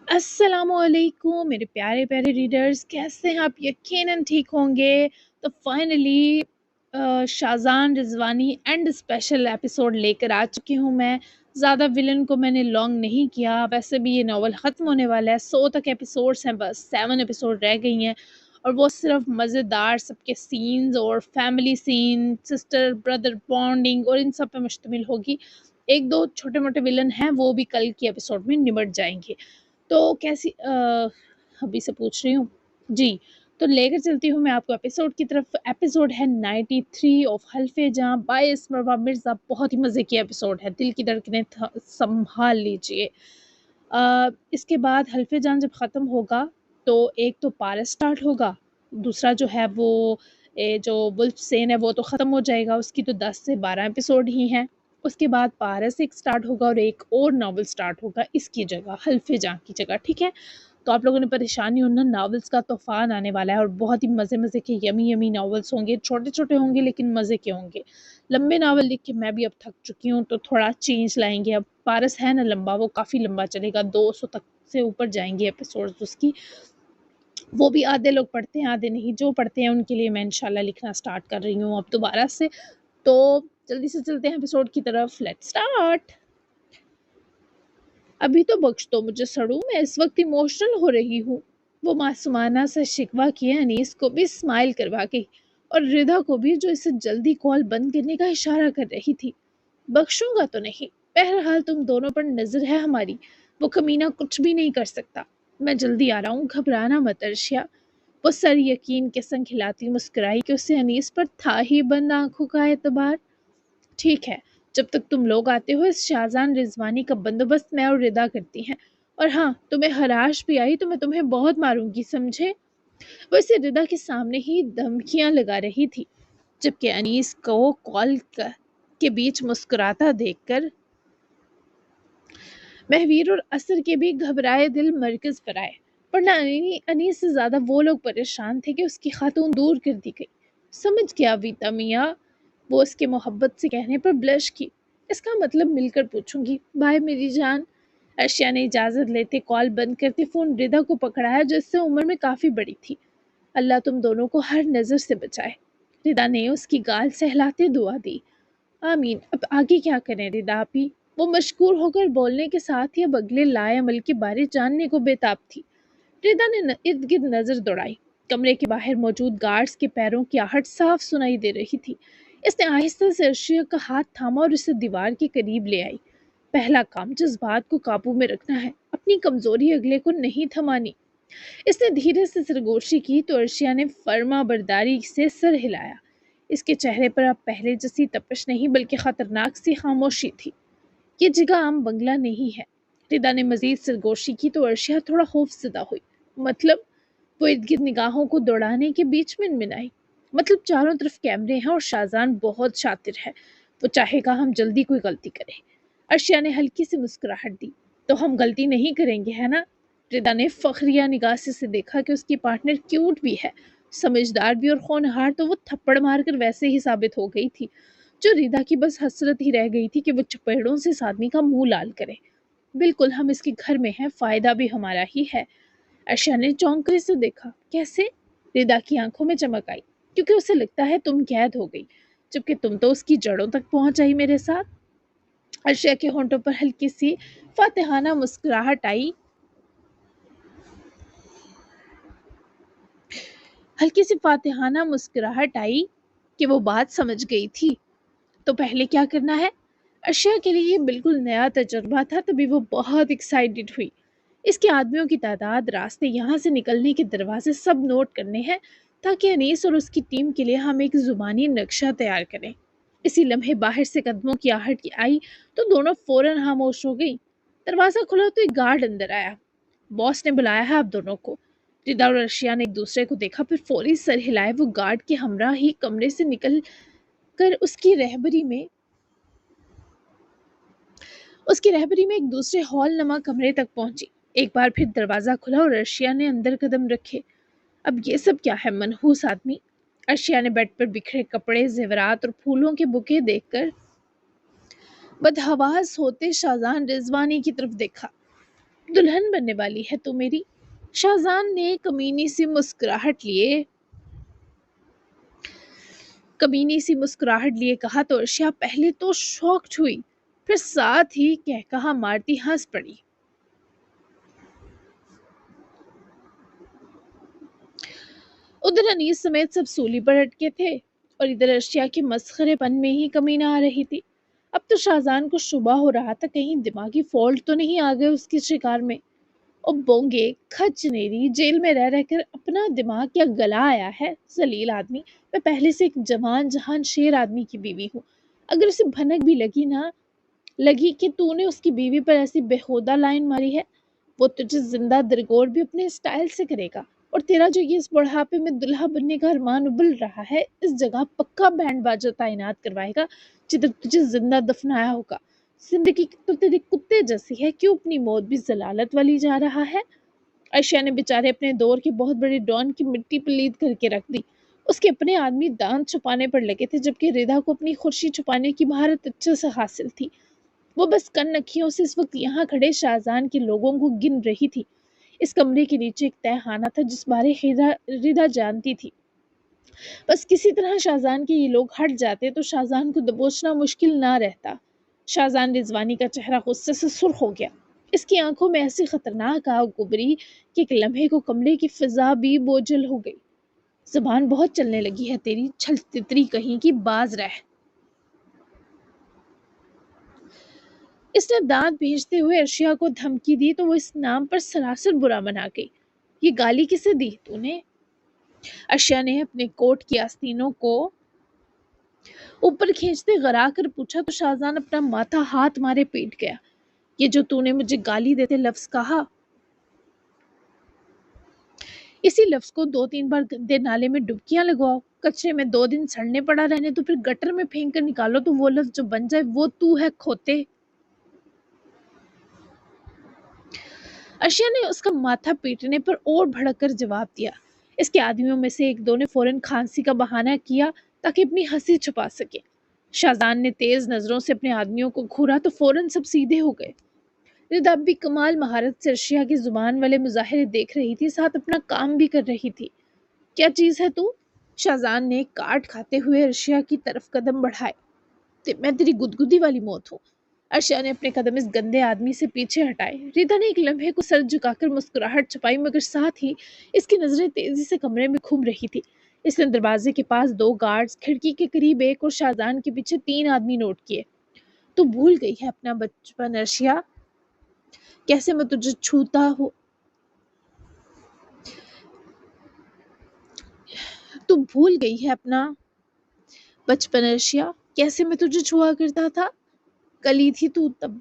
अस्सलाम वालेकुम मेरे प्यारे प्यारे रीडर्स, कैसे हैं आप? यकीनन ठीक होंगे। तो finally Shahjan Rizwani and special episode लेकर आ चुकी हूँ मैं। ज़्यादा विलन को मैंने लॉन्ग नहीं किया, वैसे भी ये नावल ख़त्म होने वाला है। 100 तक एपिसोड्स हैं, बस 7 एपिसोड रह गई हैं और वो सिर्फ मज़ेदार सबके सीन्स और family scene, sister brother bonding और इन सब पे मुश्तमिल होगी। एक दो छोटे मोटे विलन हैं, वो भी कल की एपिसोड में निमट जाएंगे। तो कैसी अभी से पूछ रही हूँ जी। तो लेकर चलती हूँ मैं आपको एपिसोड की तरफ। एपिसोड है 93 ऑफ हल्फे जहाँ बाय इस्मरवा मिर्ज़ा। बहुत ही मज़े की एपिसोड है, दिल की धड़कनें संभाल लीजिए। इसके बाद हल्फे जान जब ख़त्म होगा तो एक तो पारस स्टार्ट होगा, दूसरा जो है वो जो वुल्फ सेन है वो तो ख़त्म हो जाएगा, उसकी तो 10 से 12 एपिसोड ही हैं। उसके बाद पारस एक स्टार्ट होगा और एक और नावल स्टार्ट होगा इसकी जगह, हल्फे जां की जगह, ठीक है। तो आप लोगों ने परेशान नहीं होना, नावल्स का तूफान आने वाला है और बहुत ही मज़े मज़े के यमी यमी नावल्स होंगे। छोटे छोटे होंगे लेकिन मज़े के होंगे। लंबे नावल लिख के मैं भी अब थक चुकी हूँ, तो थोड़ा चेंज लाएंगे। अब पारस है ना लंबा, वो काफ़ी लंबा चलेगा, 200 तक से ऊपर जाएंगे एपिसोड्स उसकी। वो भी आधे लोग पढ़ते हैं आधे नहीं, जो पढ़ते हैं उनके लिए मैं इंशाल्लाह लिखना स्टार्ट कर रही हूँ अब दोबारा से। तो जल्दी से चलते हैं एपिसोड की तरफ, लेट्स स्टार्ट। अभी तो बख्श दो मुझे सड़ू, मैं इस वक्त इमोशनल हो रही हूँ। वो मासूमाना सा शिकवा किए अनीस को भी स्माइल करवा गई और रिदा को भी, जो इसे जल्दी कॉल बंद करने का इशारा कर रही थी। बख्शूंगा तो नहीं, बहरहाल तुम दोनों पर नजर है हमारी, वो कमीना कुछ भी नहीं कर सकता। मैं जल्दी आ रहा हूँ, घबराना मत अर्शिया। वो सर यकीन के संग हिलाती मुस्कुराई कि उसे अनीस पर था ही बंद आंखों का एतबार। ठीक है, जब तक तुम लोग आते हो इस शाहजान रिजवानी का बंदोबस्त मैं और रिदा करती हैं। और हाँ, तुम्हें हराश भी आई तो मैं तुम्हें बहुत मारूंगी, समझे? वो इसे रिदा के सामने ही धमकियां लगा रही थी, जबकि अनीस को के बीच मुस्कुराता देखकर महवीर और असर के भी घबराए दिल मरकज पर आए। पर न अनीस से ज्यादा वो लोग परेशान थे कि उसकी खातून दूर कर दी गई। समझ गया वीता मियाँ, वो उसके मोहब्बत से कहने पर ब्लश की। इसका मतलब मिलकर पूछूंगी, बाय मेरी जान। अर्शिया ने इजाजत लेते कॉल बंद करते फोन रिदा को पकड़ाया, जो इससे उम्र में काफी बड़ी थी। अल्लाह तुम दोनों को हर नजर से बचाए। रिदा ने उसकी गाल सहलाते दुआ दी। आमीन। अब आगे क्या करें रिदा आपी? वो मशकूर होकर बोलने के साथ ही अब अगले लाएअमल के बारे जानने को बेताब थी। रिदा ने इर्द गिर्द नजर दौड़ाई। कमरे के बाहर मौजूद गार्ड्स के पैरों की आहट साफ सुनाई दे रही थी। इसने आहिस्ता से अर्शिया का हाथ थामा और उसे दीवार के करीब ले आई। पहला काम जज्बात को काबू में रखना है, अपनी कमजोरी अगले को नहीं थमानी। इसने धीरे से सरगोशी की तो अर्शिया ने फर्मा बरदारी से सर हिलाया। इसके चेहरे पर अब पहले जैसी तपश नहीं बल्कि खतरनाक सी खामोशी थी। ये जगह आम बंगला नहीं है। रिदा ने मजीद सरगोशी की तो अर्शिया थोड़ा खौफजदा हुई। मतलब? वो इर्द गिर्द निगाहों को दौड़ाने के बीच में मिनाई। मतलब चारों तरफ कैमरे हैं और शाहजान बहुत शातिर है, वो चाहेगा हम जल्दी कोई गलती करें। अर्शिया ने हल्की सी मुस्कुराहट दी। तो हम गलती नहीं करेंगे, है ना? रिदा ने फखरिया निगाह से देखा कि उसकी पार्टनर क्यूट भी है, समझदार भी और होनहार, तो वो थप्पड़ मारकर वैसे ही साबित हो गई थी। जो रिदा की बस हसरत ही रह गई थी कि वो चपेड़ों से इस आदमी का मुंह लाल करे। बिल्कुल, हम इसके घर में हैं, फायदा भी हमारा ही है। अर्शा ने चौंकने से देखा। कैसे? रिदा की आंखों में चमक आई। क्योंकि उसे लगता है तुम कैद हो गई, जबकि तुम तो उसकी जड़ों तक पहुंच आई मेरे साथ। अर्शिया के होंठों पर हल्की सी फातिहाना मुस्कुराहट आई। हल्की सी फातिहाना मुस्कुराहट आई कि वो बात समझ गई थी। तो पहले क्या करना है? अर्शिया के लिए ये बिल्कुल नया तजुर्बा था, तभी वो बहुत एक्साइटेड हुई। इसके आदमियों की तादाद, रास्ते, यहाँ से निकलने के दरवाजे सब नोट करने हैं, ताकि अनीस और उसकी टीम के लिए हम एक जुबानी नक्शा तैयार करें। इसी लम्हे बाहर से कदमों की आहट की आई तो दोनों फौरन खामोश हो गई। दरवाजा खुला तो एक गार्ड अंदर आया। बॉस ने बुलाया है आप दोनों को। रिदा और अर्शिया ने एक दूसरे को देखा, फिर फौरी सर हिलाए वो गार्ड के हमरा ही कमरे से निकल कर उसकी रहबरी में एक दूसरे हॉल नमा कमरे तक पहुंची। एक बार फिर दरवाजा खुला और अर्शिया ने अंदर कदम रखे। अब ये सब क्या है मनहूस आदमी? अर्शिया ने बेड पर बिखरे कपड़े, जेवरात और फूलों के बुके देखकर बदहवास होते शाहजान रिजवानी की तरफ देखा। दुल्हन बनने वाली है तू मेरी। शाहजान ने कमीनी सी मुस्कुराहट लिए कहा तो अर्शिया पहले तो शॉक्ड हुई, फिर साथ ही कह कहा मारती हंस पड़ी। उधर अनीस समेत सब सूली पर अटके थे और इधर अर्शिया के मस्खरेपन में ही कमी न आ रही थी। अब तो शाहजान को शुबा हो रहा था कहीं दिमागी फॉल्ट तो नहीं आ गए उसके शिकार में। और बोंगे खचनेरी जेल में रह रहकर अपना दिमाग क्या गला आया है जलील आदमी। मैं पहले से एक जवान जहान शेर आदमी की बीवी हूँ। अगर उसे भनक भी लगी कि तूने उसकी बीवी पर ऐसी बेहुदा लाइन मारी है, वो तुझे जिंदा दरगोर भी अपने स्टाइल से करेगा। और तेरा जो ये इस बुढ़ापे में दुल्हा बनने का अरमान उबल रहा है, इस जगह पक्का बैंड बाजा तैनात करवाएगा जिधर तुझे जिंदा दफनाया होगा। जिंदगी तो तेरे कुत्ते जैसी है, क्यों अपनी मौत भी जलालत वाली जा रहा है। अर्शिया ने बेचारे अपने दौर के बहुत बड़े डॉन की मिट्टी पलीद करके रख दी। उसके अपने आदमी दांत छुपाने पर लगे थे, जबकि रिदा को अपनी खुशी छुपाने की महारत अच्छे से हासिल थी। वो बस कन नखियों से इस वक्त यहाँ खड़े शाहजान के लोगों को गिन रही थी। इस कमरे के नीचे एक तहखाना था जिस बारे रिदा जानती थी। बस किसी तरह शाहजान के ये लोग हट जाते तो शाहजान को दबोचना मुश्किल ना रहता। शाहजान रिजवानी का चेहरा गुस्से से सुर्ख हो गया। इसकी आंखों में ऐसी खतरनाक आग उभरी कि एक लम्हे को कमरे की फिजा भी बोझल हो गई। जुबान बहुत चलने लगी है तेरी, छल तितरी कहीं की, बाज रह। इसने दांत भींचते हुए अर्शिया को धमकी दी तो वो इस नाम पर सरासर बुरा मना गई। ये गाली किसे दी तूने? अर्शिया ने अपने कोट की आस्तीनों को ऊपर खींचते गरा कर पूछा तो शाहजान अपना माथा हाथ मारे पीट गया। ये जो तूने मुझे गाली देते लफ्ज कहा, इसी लफ्ज को 2-3 बार गंदे नाले में डुबकियां लगवाओ, कचरे में 2 दिन सड़ने पड़ा रहने तो फिर गटर में फेंक कर निकालो तो वो लफ्ज जो बन जाए वो तू है खोते। अर्शिया ने उसका माथा पीटने पर और भड़क कर जवाब दिया। इसके आदमियों में से एक दो ने फौरन खांसी का बहाना किया ताकि अपनी हंसी छुपा सके। शाहजान ने तेज नजरों से अपने आदमियों को घूरा तो फौरन सब सीधे हो गए। रिदा भी कमाल महारत से अर्शिया की जुबान वाले मुजाहिरे देख रही थी, साथ अपना काम भी कर रही थी। क्या चीज है तू? शाहजान ने काट खाते हुए अर्शिया की तरफ कदम बढ़ाए। मैं तेरी गुदगुदी वाली मौत हूँ। अर्शिया ने अपने कदम इस गंदे आदमी से पीछे हटाए। रीता ने एक लम्हे को सर झुकाकर मुस्कुराहट छुपाई, मगर साथ ही इसकी नजरें तेजी से कमरे में घूम रही थी। इसने दरवाजे के पास 2 गार्ड्स, खिड़की के करीब एक और शाहजान के पीछे 3 आदमी नोट किए। तू भूल गई है अपना बचपन अर्शिया, कैसे मैं तुझे छूता हूँ। तू भूल गई है अपना बचपन अर्शिया, कैसे मैं तुझे छुआ करता था। कली थी तू तब,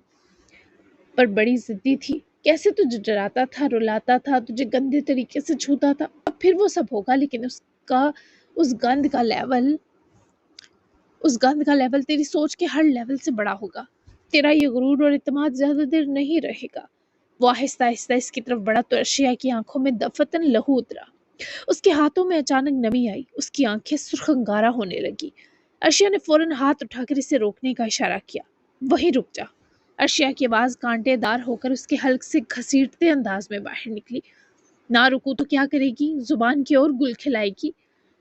पर बड़ी जिद्दी थी। कैसे तुझे डराता था, रुलाता था, तुझे गंदे तरीके से छूता था। अब फिर वो सब होगा, लेकिन उस गंद का लेवल उस गंद का लेवल तेरी सोच के हर लेवल से बड़ा होगा। तेरा ये गुरूर और इत्मीनान ज्यादा देर नहीं रहेगा। वो आहिस्ता आहिस्ता इसकी तरफ बढ़ा तो अर्शिया की आंखों में दफतन लहू उतरा। उसके हाथों में अचानक नमी आई, उसकी आंखें सुर्ख अंगारा होने लगी। अर्शिया ने फौरन हाथ उठाकर इसे रोकने का इशारा किया। वहीं रुक जा। अर्शिया की आवाज कांटेदार होकर उसके हल्क से घसीटते अंदाज में बाहर निकली। ना रुकू तो क्या करेगी, जुबान की ओर गुल खिलाएगी।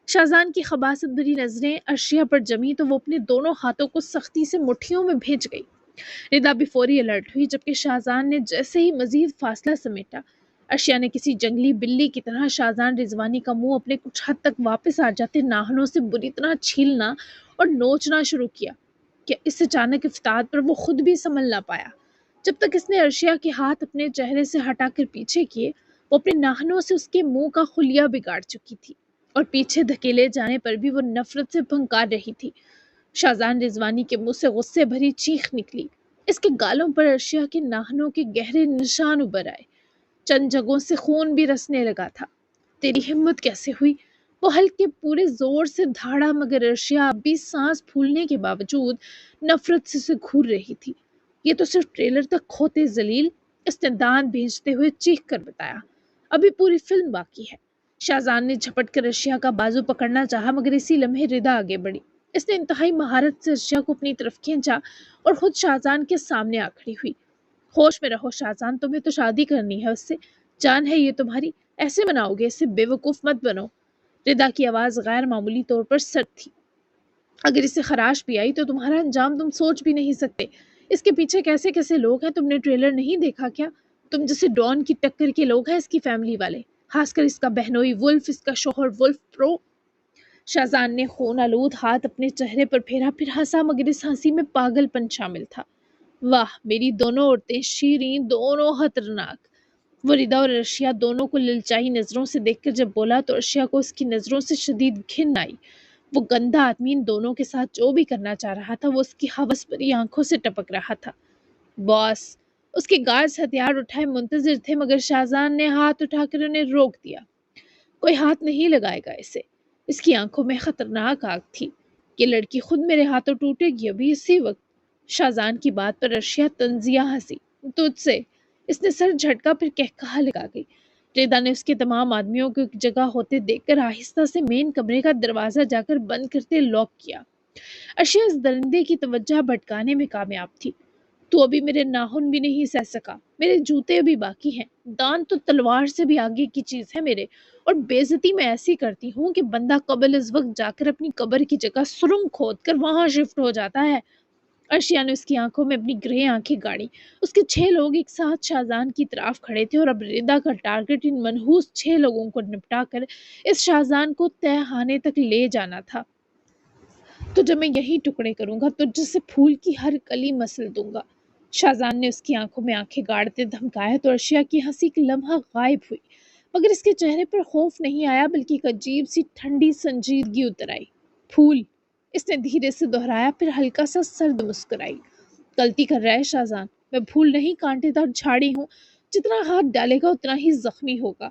शाहजान की खबासत भरी नजरें अर्शिया पर जमी तो वो अपने दोनों हाथों को सख्ती से मुट्ठियों में भेज गई। रिदा भी फौरी अलर्ट हुई, जबकि शाहजान ने जैसे ही मजीद फासला समेटा, अर्शिया ने किसी जंगली बिल्ली की तरह शाहजान रिजवानी का मुंह अपने कुछ हद तक वापस आ जाते नाखूनों से बुरी तरह छीलना और नोचना शुरू किया। कि इस अचानक इफ्तार पर वो खुद भी संभल ना पाया। जब तक इसने अर्शिया के हाथ अपने चेहरे से हटाकर पीछे किए, वो अपने नाखूनों से उसके मुंह का खुलिया बिगाड़ चुकी थी और पीछे धकेले जाने पर भी वो नफरत से भंकार रही थी। शाहजान रिजवानी के मुंह से गुस्से भरी चीख निकली। इसके गालों पर अर्शिया के नाखूनों के गहरे निशान उभर आए। चंद जगहों से खून भी रसने लगा था। तेरी हिम्मत कैसे हुई? वो हल्के पूरे जोर से धाड़ा, मगर अर्शिया अब भी सांस फूलने के बावजूद नफरत से उसे घूर रही थी। ये तो सिर्फ ट्रेलर तक खोते जलील, इसने दांत भींचते हुए चीख कर बताया। अभी पूरी फिल्म बाकी है। शाहजान ने झपट कर अर्शिया का बाजू पकड़ना चाहा, मगर इसी लम्हे रिदा आगे बढ़ी। इसने इंतहाई महारत से अर्शिया को अपनी तरफ खींचा और खुद शाहजान के सामने आ खड़ी हुई। ہوش میں رہو شاہجان، تمہیں تو شادی کرنی ہے اس سے، جان ہے یہ تمہاری، ایسے بناؤ گے اسے؟ بے وقوف مت بنو۔ ردا کی آواز غیر معمولی طور پر سرد تھی۔ اگر اسے خراش بھی آئی تو تمہارا انجام تم سوچ بھی نہیں سکتے۔ اس کے پیچھے کیسے کیسے لوگ ہیں، تم نے ٹریلر نہیں دیکھا کیا؟ تم جیسے ڈان کی ٹکر کے لوگ ہیں اس کی فیملی والے، خاص کر اس کا بہنوئی ولف، اس کا شوہر ولف پرو۔ شاہزان نے خون آلود ہاتھ اپنے چہرے پر پھیرا، پھر ہنسا، مگر اس ہنسی میں پاگل پن شامل تھا۔ واہ میری دونوں عورتیں، شیریں، دونوں خطرناک۔ وہ ردا اور ارشیا دونوں کو للچائی نظروں سے دیکھ کر جب بولا تو ارشیا کو اس کی نظروں سے شدید گھن آئی۔ وہ گندا آدمی ان دونوں کے ساتھ جو بھی کرنا چاہ رہا تھا وہ اس کی ہوس بھری آنکھوں سے ٹپک رہا تھا۔ باس، اس کے گارڈز ہتھیار اٹھائے منتظر تھے، مگر شاہزان نے ہاتھ اٹھا کر انہیں روک دیا۔ کوئی ہاتھ نہیں لگائے گا اسے۔ اس کی آنکھوں میں خطرناک آگ تھی۔ یہ لڑکی خود میرے ہاتھوں ٹوٹے گی ابھی اسی وقت۔ شاہزان کی بات پر ارشیا طنزیہ ہنسی۔ تجھ سے؟ اس نے سر جھٹکا، پھر کہا لگا گئی۔ ریدا نے اس کے تمام آدمیوں کو ایک جگہ ہوتے دیکھ کر آہستہ سے مین کمرے کا دروازہ جا کر بند کرتے لاک کیا۔ ارشیا اس درندے کی توجہ بھٹکانے میں کامیاب تھی۔ تو ابھی میرے ناخن بھی نہیں سہ سکا، میرے جوتے بھی باقی ہیں، دان تو تلوار سے بھی آگے کی چیز ہے میرے، اور بے عزتی میں ایسی کرتی ہوں کہ بندہ قبل از وقت جا کر اپنی قبر کی جگہ سرنگ کھود کر وہاں شفٹ ہو جاتا ہے۔ ارشیا نے اس کی آنکھوں میں اپنی گرے آنکھیں گاڑی۔ اس کے 6 لوگ ایک ساتھ شاہزان کی طرف کھڑے تھے اور اب ردا کا ٹارگٹ ان منحوس 6 لوگوں کو نپٹا کر اس شاہزان کو تہہ خانے تک لے جانا تھا۔ تو جب میں یہی ٹکڑے کروں گا تو جسے پھول کی ہر کلی مسل دوں گا۔ شاہزان نے اس کی آنکھوں میں آنکھیں گاڑتے دھمکایا تو ارشیا کی ہنسی ایک لمحہ غائب ہوئی، مگر اس کے چہرے پر خوف نہیں آیا بلکہ ایک عجیب سی ٹھنڈی سنجیدگی اتر آئی۔ پھول، اس نے دھیرے سے دہرایا، پھر ہلکا سا سرد مسکرائی۔ غلطی کر رہا ہے شاہزان، میں پھول نہیں کانٹے دار جھاڑی ہوں، جتنا ہاتھ ڈالے گا اتنا ہی زخمی ہوگا۔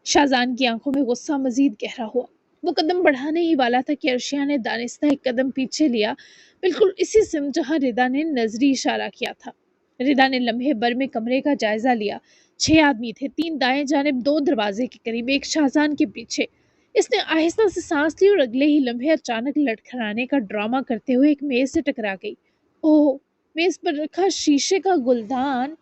شاہزان کی آنکھوں میں غصہ مزید گہرا ہوا۔ وہ قدم بڑھانے ہی والا تھا کہ ارشیا نے دانستہ ایک قدم پیچھے لیا، بالکل اسی سمت جہاں ردا نے نظری اشارہ کیا تھا۔ ردا نے لمحے بھر میں کمرے کا جائزہ لیا۔ 6 آدمی تھے، 3 دائیں جانب، 2 دروازے کے قریب، ایک شاہزان کے پیچھے۔ اس نے آہستہ سے سانس لی اور اگلے ہی لمحے اچانک لڑکھڑانے کا ڈرامہ کرتے ہوئے ایک میز سے ٹکرا گئی۔ اوہ! میز پر رکھا شیشے کا گلدان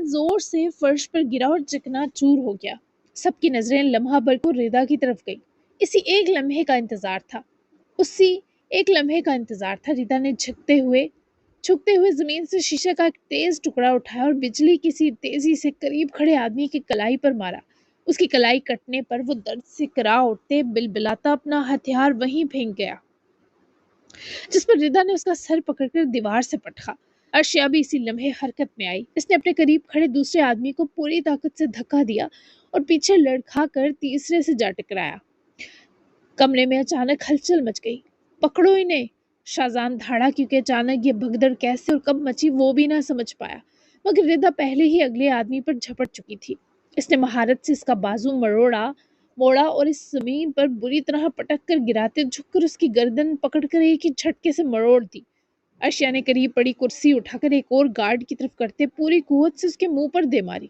زور سے فرش پر گرا اور چکنا چور ہو گیا۔ سب کی نظریں لمحہ بھر کو ردا کی طرف گئی۔ اسی ایک لمحے کا انتظار تھا۔ ردا نے جھکتے ہوئے زمین سے شیشے کا ایک تیز ٹکڑا اٹھایا اور بجلی کسی تیزی سے قریب کھڑے آدمی کی کلائی پر مارا۔ اس کی کلائی کٹنے پر وہ درد سے کرا اٹھتے بلبلاتا اپنا ہتھیار وہیں پھینک گیا، جس پر ردا نے اس کا سر پکڑ کر دیوار سے پٹکا۔ ارشیا بھی اسی لمحے حرکت میں آئی۔ اس نے اپنے قریب کھڑے دوسرے آدمی کو پوری طاقت سے دھکا دیا اور پیچھے لڑکھا کر تیسرے سے جا ٹکرایا۔ کمرے میں اچانک ہلچل مچ گئی۔ پکڑو انہیں! شاہزان دھاڑا، کیونکہ اچانک یہ بھگدڑ کیسے اور کب مچی وہ بھی نہ سمجھ پایا، مگر ردا پہلے ہی اگلے آدمی پر جھپٹ چکی تھی۔ اس نے مہارت سے اس کا بازو موڑا اور اس زمین پر بری طرح پٹک کر گراتے جھک کر اس کی گردن پکڑ کر ایک ہی جھٹکے سے مروڑ دی۔ ارشیا نے قریب پڑی کرسی اٹھا کر ایک اور گارڈ کی طرف کرتے پوری قوت سے اس کے منہ پر دے ماری۔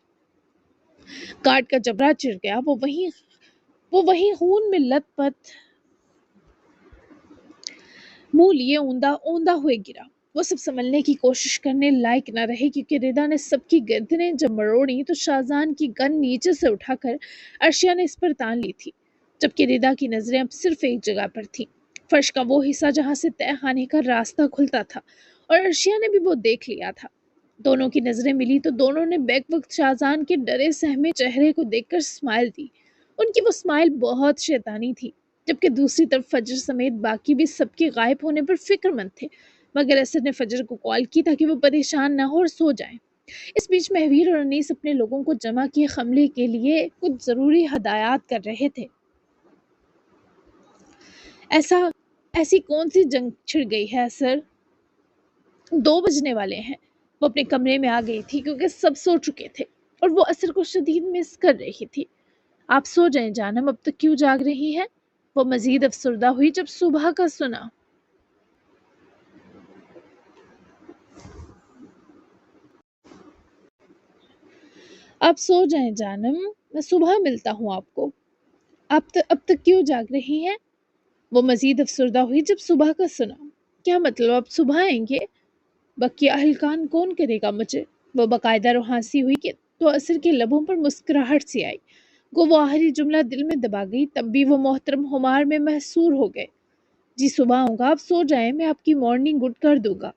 گارڈ کا جبڑا چر گیا، وہ وہیں خون میں لت پت منہ لیے اوندا ہوئے گرا۔ وہ سب سنبھلنے کی کوشش کرنے لائق نہ رہے، کیونکہ ردا نے سب کی گردنیں جب مروڑی تو شاہزان کی گن نیچے سے اٹھا کر ارشیا نے اس پر تان لی تھی، جبکہ ردا کی نظریں اب صرف ایک جگہ پر تھیں، فرش کا وہ حصہ جہاں سے تہہ خانے کا راستہ کھلتا تھا، اور ارشیا نے بھی وہ دیکھ لیا تھا۔ دونوں کی نظریں ملی تو دونوں نے بیک وقت شاہزان کے ڈرے سہمے چہرے کو دیکھ کر اسمائل دی۔ ان کی وہ اسمائل بہت شیطانی تھی، جبکہ دوسری طرف فجر سمیت باقی بھی سب کے غائب ہونے پر فکر مند تھے، مگر اسد نے فجر کو کال کی تاکہ وہ پریشان نہ ہو اور سو جائیں۔ اس بیچ مہویر اور انیس اپنے لوگوں کو جمع کیے حملے کے لیے کچھ ضروری ہدایات کر رہے تھے۔ ایسی کون سی جنگ چھڑ گئی ہے سر؟ 2 بجنے والے ہیں۔ وہ اپنے کمرے میں آ گئی تھی کیونکہ سب سو چکے تھے اور وہ اثر کو شدید مس کر رہی تھی۔ آپ سو جائیں جانم، اب تک کیوں جاگ رہی ہیں؟ وہ مزید افسردہ ہوئی جب صبح کا سنا۔ آپ سو جائیں جانم، میں صبح ملتا ہوں آپ کو۔ اب تک کیوں جاگ رہی ہیں؟ وہ مزید افسردہ ہوئی جب صبح کا سنا۔ کیا مطلب اب صبح آئیں گے؟ بقیہ اہلکان کون کرے گا مجھے؟ وہ باقاعدہ روحانسی ہوئی کہ تو اثر کے لبوں پر مسکراہٹ سی آئی۔ وہ آخری جملہ دل میں دبا گئی، تب بھی وہ محترم ہمار میں محصور ہو گئے۔ جی صبح آؤں گا، آپ سو جائیں، میں آپ کی مارننگ گڈ کر دوں گا۔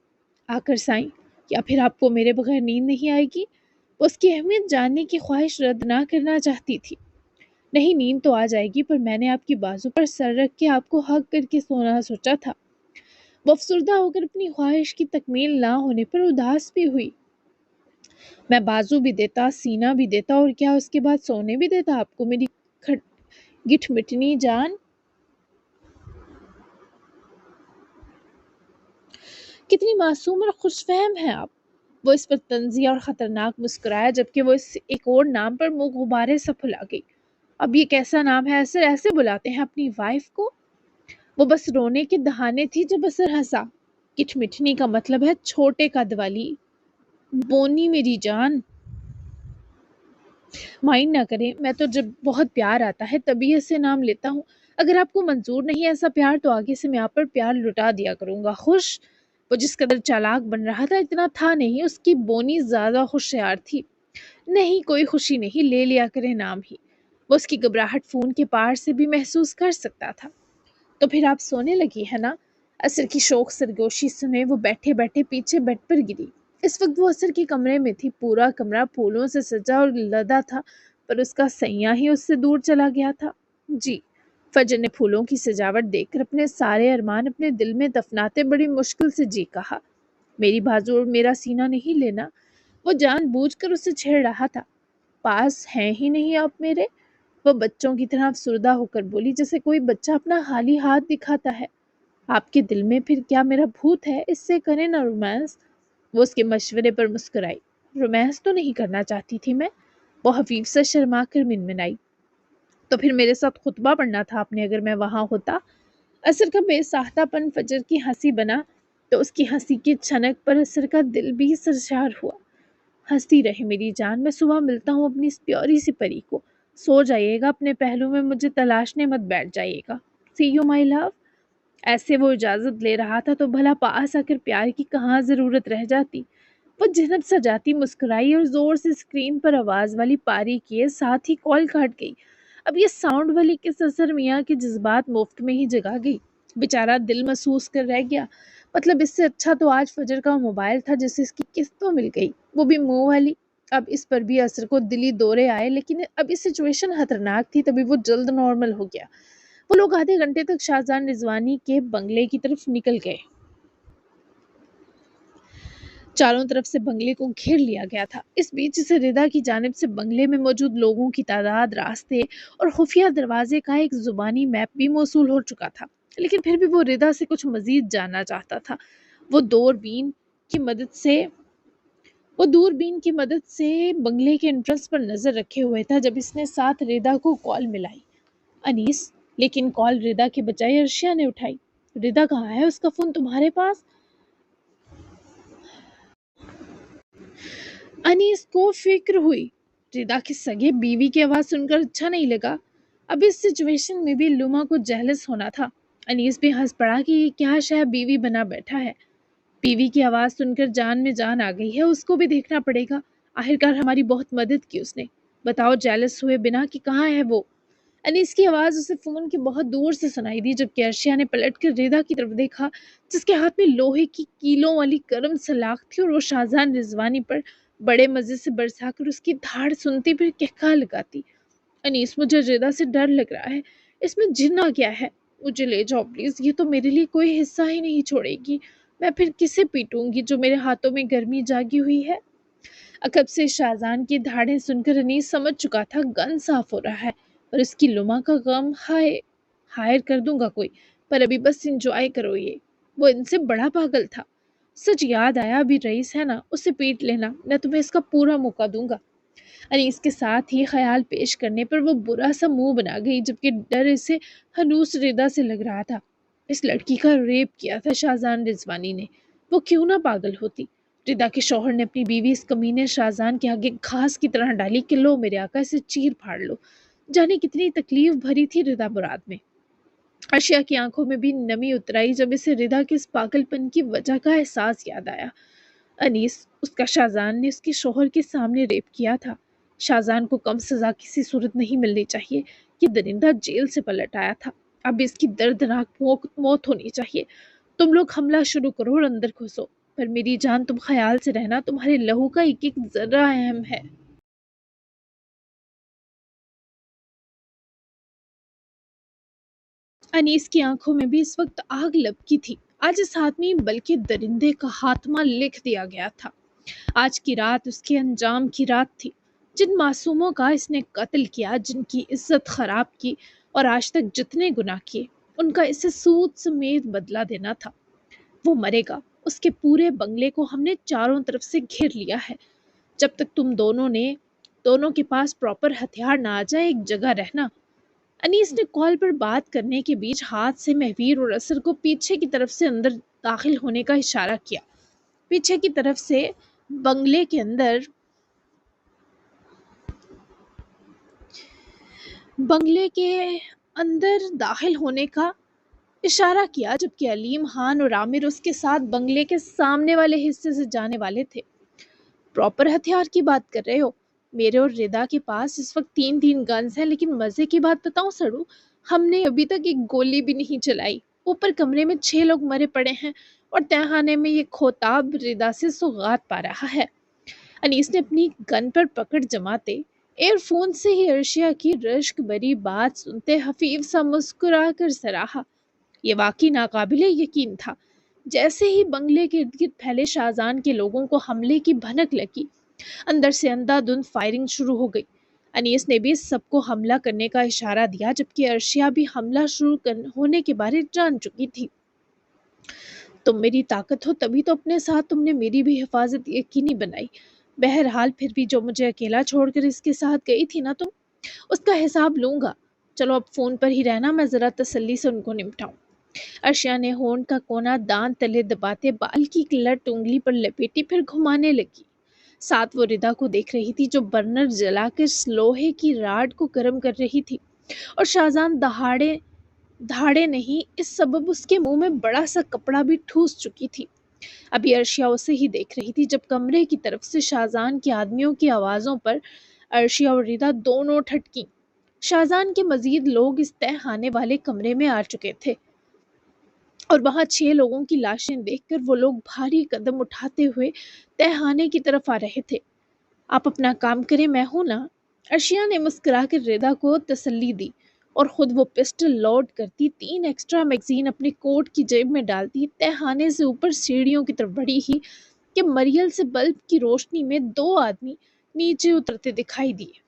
آ کر سائیں، کیا پھر آپ کو میرے بغیر نیند نہیں آئے گی؟ وہ اس کی اہمیت جاننے کی خواہش رد نہ کرنا چاہتی تھی۔ نہیں، نیند تو آ جائے گی، پر میں نے آپ کی بازو پر سر رکھ کے آپ کو حق کر کے سونا سوچا تھا۔ وہ افسردہ ہو کر اپنی خواہش کی تکمیل نہ ہونے پر اداس بھی ہوئی۔ میں بازو بھی دیتا، سینہ بھی دیتا، اور کیا اس کے بعد سونے بھی دیتا آپ کو، میری گٹھ مٹنی جان۔ کتنی معصوم اور خوش فہم ہیں آپ۔ وہ اس پر طنزیہ اور خطرناک مسکرایا، جبکہ وہ اس ایک اور نام پر منہ غبارے سے پھلا گئی۔ اب یہ کیسا نام ہے؟ اثر ایسے بلاتے ہیں اپنی وائف کو؟ وہ بس رونے کے دہانے تھی جب اثر ہنسا۔ گٹھ مٹنی کا مطلب ہے چھوٹے قد والی، بونی میری جان۔ مائنڈ نہ کریں، میں تو جب بہت پیار آتا ہے تبھی ایسے نام لیتا ہوں۔ اگر آپ کو منظور نہیں ایسا پیار تو آگے سے میں آپ پر پیار لٹا دیا کروں گا۔ خوش؟ وہ جس قدر چالاک بن رہا تھا اتنا تھا نہیں، اس کی بونی زیادہ ہوشیار تھی۔ نہیں، کوئی خوشی نہیں، لے لیا کرے نام ہی۔ وہ اس کی گھبراہٹ فون کے پار سے بھی محسوس کر سکتا تھا۔ تو پھر آپ سونے لگی ہے نا؟ اثر کی شوق سرگوشی سنے وہ بیٹھے بیٹھے پیچھے بیڈ پر گری۔ اس وقت وہ اثر کے کمرے میں تھی۔ پورا کمرہ پھولوں سے سجا اور لدا تھا، پر اس کا سیاں ہی اس سے دور چلا گیا تھا۔ جی، فجر نے پھولوں کی سجاوٹ دیکھ کر اپنے سارے ارمان اپنے دل میں دفناتے بڑی مشکل سے جی کہا۔ میری بازو اور میرا سینہ نہیں لینا۔ وہ جان بوجھ کر اسے چھیڑ رہا تھا۔ پاس ہیں ہی نہیں آپ میرے؟ وہ بچوں کی طرح افسردہ ہو کر بولی، جیسے کوئی بچہ اپنا خالی ہاتھ دکھاتا ہے۔ آپ کے دل میں پھر کیا میرا بھوت ہے؟ اس سے کریں نا رومانس۔ وہ اس کے مشورے پر مسکرائی۔ رومانس تو نہیں کرنا چاہتی تھی میں، وہ حفیف سے شرما کر منمنائی۔ تو پھر میرے ساتھ خطبہ پڑھنا تھا آپ نے اگر میں وہاں ہوتا۔ اثر کا بے ساختہ پن فجر کی ہنسی بنا تو اس کی ہنسی کی چھنک پر اثر کا دل بھی سرشار ہوا۔ ہنستی رہے میری جان، میں صبح ملتا ہوں اپنی اس پیاری سی پری کو۔ سو جائیے گا اپنے پہلو میں، مجھے تلاشنے مت بیٹھ جائیے گا۔ سی یو مائی لو۔ ایسے وہ اجازت لے رہا تھا تو بھلا پاس آ کر پیار کی کہاں ضرورت رہ جاتی۔ وہ جنب سجاتی مسکرائی اور زور سے اسکرین پر آواز والی پاری کیے، ساتھ ہی کال کاٹ گئی۔ اب یہ ساؤنڈ والی کس اثر میاں کے جذبات مفت میں ہی جگا گئی۔ بیچارہ دل محسوس کر رہ گیا۔ مطلب اس سے اچھا تو آج فجر کا موبائل تھا جسے اس کی قسط تو مل گئی، وہ بھی منہ والی۔ اب اس پر بھی اثر کو دلی دورے آئے، لیکن اب یہ سچویشن خطرناک تھی، تبھی وہ جلد نارمل ہو گیا۔ وہ لوگ آدھے گھنٹے تک شاہجہاں رضوانی کے بنگلے کی طرف نکل گئے۔ چاروں طرف سے بنگلے کو گھیر لیا گیا تھا۔ اس بیچ سے ردا کی جانب سے بنگلے میں موجود لوگوں کی تعداد، راستے اور خفیہ دروازے کا ایک زبانی میپ بھی موصول ہو چکا تھا، لیکن پھر بھی وہ ردا سے کچھ مزید جاننا چاہتا تھا۔ وہ دوربین کی مدد سے بنگلے کے انٹرنس پر نظر رکھے ہوئے تھا جب اس نے ساتھ ردا کو کال ملائی۔ انیس، لیکن کال ردا کے بجائے عرشیہ نے اٹھائی۔ ردا کہاں ہے؟ اس کا فون تمہارے پاس؟ انیس کو فکر ہوئی۔ ردا کی سگے بیوی کی آواز سن کر اچھا نہیں لگا۔ اب اس سچویشن میں بھی لما کو جہلس ہونا تھا۔ انیس بھی ہنس پڑا کہ یہ کیا شے بیوی بنا بیٹھا ہے۔ بیوی کی آواز سن کر جان میں جان آ گئی ہے، اس کو بھی دیکھنا پڑے گا۔ آخرکار ہماری بہت مدد کی اس نے۔ بتاؤ جیلس ہوئے بنا کہ کہاں ہے وہ؟ انیس کی آواز اسے فون کے بہت دور سے سنائی دی، جبکہ عرشیہ نے پلٹ کر ردا کی طرف دیکھا، جس کے ہاتھ میں لوہے کی کیلوں والی گرم سلاخ تھی اور وہ شاہجہاں رضوانی پر بڑے مزے سے برسا کر اس کی دھاڑ سنتی پھر کہکا لگاتی۔ انیس، مجھے ردا سے ڈر لگ رہا ہے، اس میں جن آ گیا ہے، مجھے لے جاؤ پلیز، یہ تو میرے لیے کوئی حصہ ہی نہیں چھوڑے گی، میں پھر کسے پیٹوں گی جو میرے ہاتھوں میں گرمی جاگی ہوئی ہے۔ عقب سے شاہجہاں کی دھاڑیں سن کر انیس سمجھ چکا تھا گن صاف ہو رہا ہے، اور اس کی لما کا غم ہائر کر دوں گا کوئی، پر ابھی بس انجوائے کرو یہ۔ وہ ان سے بڑا پاگل تھا۔ سچ یاد آیا، ابھی رئیس ہے نا، اسے پیٹ لینا، میں تمہیں اس کا پورا موقع دوں گا۔ انیس کے ساتھ ہی خیال پیش کرنے پر وہ برا سا منہ بنا گئی، جبکہ ڈر اسے ہنوس ردا سے لگ رہا تھا۔ اس لڑکی کا ریپ کیا تھا شاہجہاں رضوانی نے، وہ کیوں نہ پاگل ہوتی۔ ردا کے شوہر نے اپنی بیوی اس کمینے شاہجہاں کے آگے گھاس کی طرح ڈالی کہ لو میرے آقا، اسے چیر پھاڑ لو۔ جانے کتنی تکلیف بھری تھی ردا مراد میں۔ अर्शिया की आंखों में भी नमी उतर आई जब इसे रिदा के इस पागलपन की वजह का एहसास याद आया। अनीस, उसका शाहजान ने उसके शोहर के सामने रेप किया था। शाहजान को कम सजा किसी सूरत नहीं मिलनी चाहिए। ये दरिंदा जेल से पलट आया था। अब इसकी दर्दनाक मौत होनी चाहिए। तुम लोग हमला शुरू करो और अंदर घुसो, पर मेरी जान तुम ख्याल से रहना, तुम्हारे लहू का एक एक जर्रा अहम है। अनीस की आंखों में भी इस वक्त आग लपकी थी। आज इस आदमी बल्कि दरिंदे का खात्मा लिख दिया गया था। आज की रात उसके अंजाम की रात थी। जिन मासूमों का इसने कत्ल किया, जिनकी इज्जत खराब की और आज तक जितने गुनाह किए, उनका इसे सूद समेत बदला देना था। वो मरेगा। उसके पूरे बंगले को हमने चारों तरफ से घेर लिया है। जब तक तुम दोनों के पास प्रॉपर हथियार ना आ जाए, एक जगह रहना। अनीस ने कॉल पर बात करने के बीच हाथ से महवीर और असर को पीछे की तरफ से अंदर दाखिल होने का इशारा किया। पीछे की तरफ से बंगले के अंदर दाखिल होने का इशारा किया, जबकि अलीम खान और आमिर उसके साथ बंगले के सामने वाले हिस्से से जाने वाले थे। प्रॉपर हथियार की बात कर रहे हो? मेरे और रिदा के पास इस वक्त 3 गन्स हैं, लेकिन मजे की बात बताऊं सड़ू, हमने अभी तक एक गोली भी नहीं चलाई। ऊपर कमरे में 6 लोग मरे पड़े हैं और तहखाने में ये खोताब रिदा से सौगात पा रहा है। अनीस ने अपनी गन पर पकड़ जमाते एयरफोन से ही अर्शिया की रश्क भरी बात सुनते हफीफ सा मुस्कुरा कर सराहा। ये वाकई नाकाबिले यकीन था। जैसे ही बंगले के इर्द गिर्द फैले शाहजान के लोगों को हमले की भनक लगी, अंदर से अंधाधुंध फायरिंग शुरू हो गई। अनीस ने भी सबको हमला करने का इशारा दिया, जबकि अर्शिया भी हमला होने के बारे जान चुकी थी। तुम मेरी ताकत हो तभी तो अपने साथ तुमने मेरी भी हिफाजत यकीनी बनाई। बहरहाल फिर भी जो मुझे अकेला छोड़कर इसके साथ गई थी ना तुम, उसका हिसाब लूंगा। चलो अब फोन पर ही रहना, मैं जरा तसल्ली से उनको निपटाऊं। अर्शिया ने होंठ का कोना दांत तले दबाते बाल की लट उंगली पर लपेटी, फिर घुमाने लगी। साथ वो रिदा को देख रही थी, जो बर्नर जलाकर लोहे की राड को गर्म कर रही थी, और शाहजान दहाड़े धाड़े नहीं, इस सबब उसके मुंह में बड़ा सा कपड़ा भी ठूस चुकी थी। अभी अर्शिया उसे ही देख रही थी जब कमरे की तरफ से शाहजान के आदमियों की आवाजों पर अर्शिया और रिदा दोनों ठटकी। शाहजान के मजीद लोग इस तहखाने वाले कमरे में आ चुके थे और वहां 6 लोगों की लाशें देखकर वो लोग भारी कदम उठाते हुए तहखाने की तरफ आ रहे थे। आप अपना काम करें, मैं हूं ना। अर्शिया ने मुस्कुराकर रिदा को तसल्ली दी और खुद वो पिस्टल लोड करती, 3 एक्स्ट्रा मैगजीन अपने कोट की जेब में डालती तहखाने से ऊपर सीढ़ियों की तरफ बढ़ी ही कि मरियल से बल्ब की रोशनी में 2 आदमी नीचे उतरते दिखाई दिए।